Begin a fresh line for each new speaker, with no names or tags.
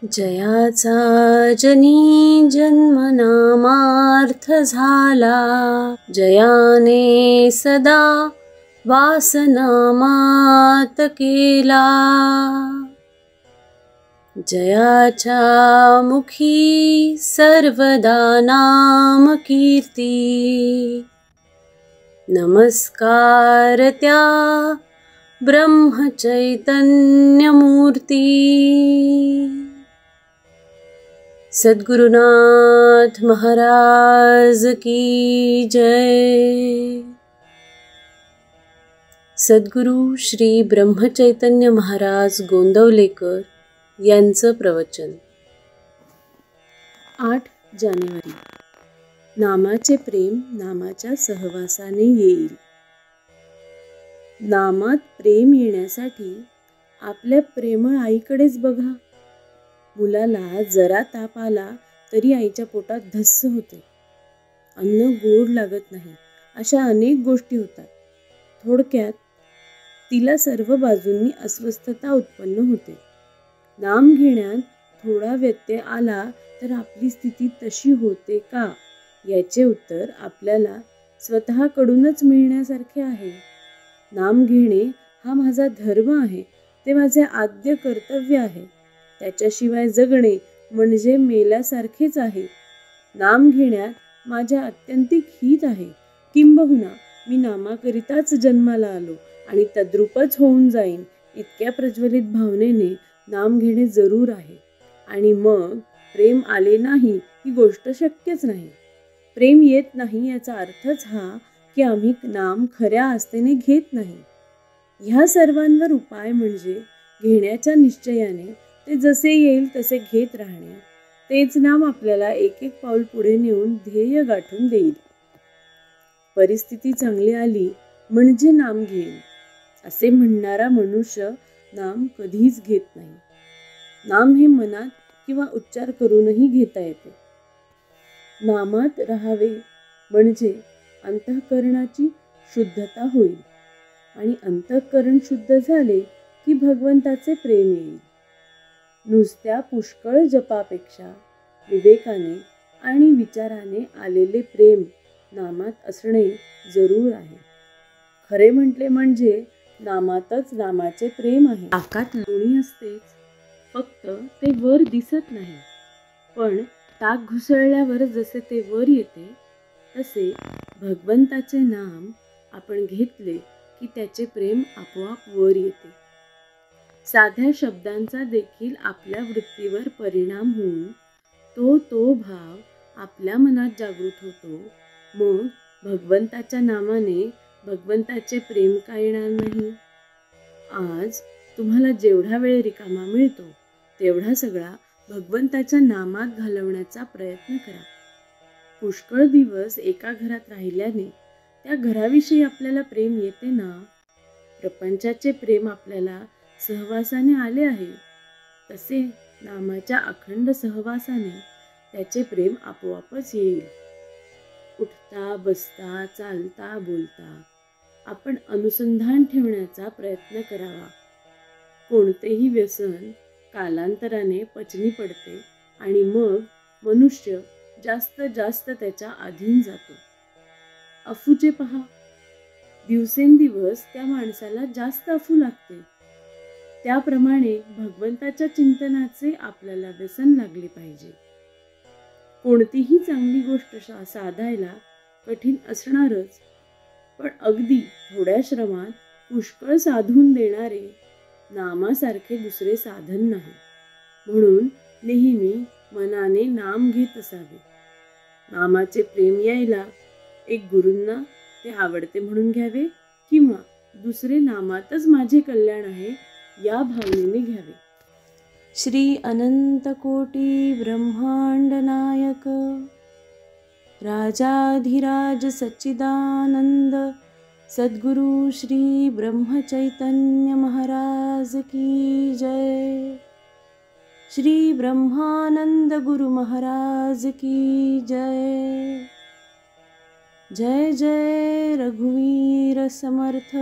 जयाचा जनी जन्मनामार्थ झाला, जयाने सदा वासनामात केला. जयाच्या मुखी सर्वदा नाम कीर्ती, नमस्कार त्या ब्रह्मचैतन्य मूर्ती. सद्गुरुनाथ महाराज की जय. सद्गुरु श्री ब्रह्मचैतन्य महाराज गोंदवलेकर यांचं प्रवचन. 8 जानेवारी. नामाचे प्रेम नामाच्या सहवासाने येईल. नामात प्रेम येण्यासाठी आपल्या प्रेमळ आईकडेच बघा. मुलाला जरा ताप आला तरी आईच्या पोटात धस्स होते. अन्न गोड लागत नाही, अशा अनेक गोष्टी होतात. थोडक्यात तिला सर्व बाजूंनी अस्वस्थता उत्पन्न होते. नाम घेण्यात थोडा व्यत्यय आला तर आपली स्थिती तशी होते का, याचे उत्तर आपल्याला स्वतःकडूनच मिळण्यासारखे आहे. नाम घेणे हा माझा धर्म आहे, ते माझे आद्य कर्तव्य आहे. त्याच्याशिवाय जगणे म्हणजे मेल्यासारखेच आहे. नाम घेण्यात माझ्या आत्यंतिक हित आहे. किंबहुना मी नामाकरिताच जन्माला आलो आणि तद्रूपच होऊन जाईन, इतक्या प्रज्वलित भावनेने नाम घेणे जरूर आहे. आणि मग प्रेम आले नाही ही गोष्ट शक्यच नाही. प्रेम येत नाही याचा अर्थच हा की आम्ही नाम खऱ्या आस्थेने घेत नाही. ह्या सर्वांवर उपाय म्हणजे घेण्याच्या निश्चयाने ते जसे येईल तसे घेत राहणे. तेच नाम आपल्याला एक एक पाऊल पुढे नेऊन ध्येय गाठून देईल. परिस्थिती चांगली आली म्हणजे नाम घेईल असे म्हणणारा मनुष्य नाम कधीच घेत नाही. नाम हे मनात किंवा उच्चार करूनही घेता येते. नामात राहावे म्हणजे अंतःकरणाची शुद्धता होईल आणि अंतःकरण शुद्ध झाले की भगवंताचे प्रेम येईल. नुसत्या पुष्कळ जपापेक्षा विवेकाने आणि विचाराने आलेले प्रेम नामात असणे जरूर आहे. खरे म्हटले म्हणजे नामातच नामाचे प्रेम आहे. ताकात लोणी असतेच, फक्त ते वर दिसत नाही. पण ताक घुसळल्यावर जसे ते वर येते तसे भगवंताचे नाम आपण घेतले की त्याचे प्रेम आपोआप वर येते. साध्या शब्दांचा देखील आपल्या वृत्तीवर परिणाम होऊन तो भाव आपल्या मनात जागृत होतो. मग भगवंताच्या नामाने भगवंताचे प्रेम का येणार नाही. आज तुम्हाला जेवढा वेळ रिकामा मिळतो तेवढा सगळा भगवंताच्या नामात घालवण्याचा प्रयत्न करा. पुष्कळ दिवस एका घरात राहिल्याने त्या घराविषयी आपल्याला प्रेम येते ना. प्रपंचाचे प्रेम आपल्याला सहवासाने आले आहे, तसे नामाच्या अखंड सहवासाने त्याचे प्रेम आपोआपच येईल. उठता बसता चालता बोलता आपण अनुसंधान ठेवण्याचा प्रयत्न करावा. कोणतेही व्यसन कालांतराने पचनी पडते आणि मग मनुष्य जास्त जास्त त्याच्या अधीन जातो. अफूचे पहा, दिवसेंदिवस त्या माणसाला जास्त अफू लागते. त्याप्रमाणे भगवंताच्या चिंतनाचे आपल्याला व्यसन लागले पाहिजे. कोणतीही चांगली गोष्ट साधायला कठीण असणारच, पण अगदी थोड्या श्रमात पुष्कळ साधून देणारे नामासारखे दुसरे साधन नाही. म्हणून नेहमी मनाने नाम घेत असावे. नामाचे प्रेम यायला एक गुरूंना ते आवडते म्हणून घ्यावे किंवा दुसरे नामातच माझे कल्याण आहे या भावनेने घ्यावे. श्री अनंत कोटी ब्रह्मांड नायक राजाधिराज सच्चिदानंद सद्गुरु श्री ब्रह्मचैतन्य महाराज की जय. श्री ब्रह्मानंद गुरु महाराज की जय. जय जय रघुवीर समर्थ.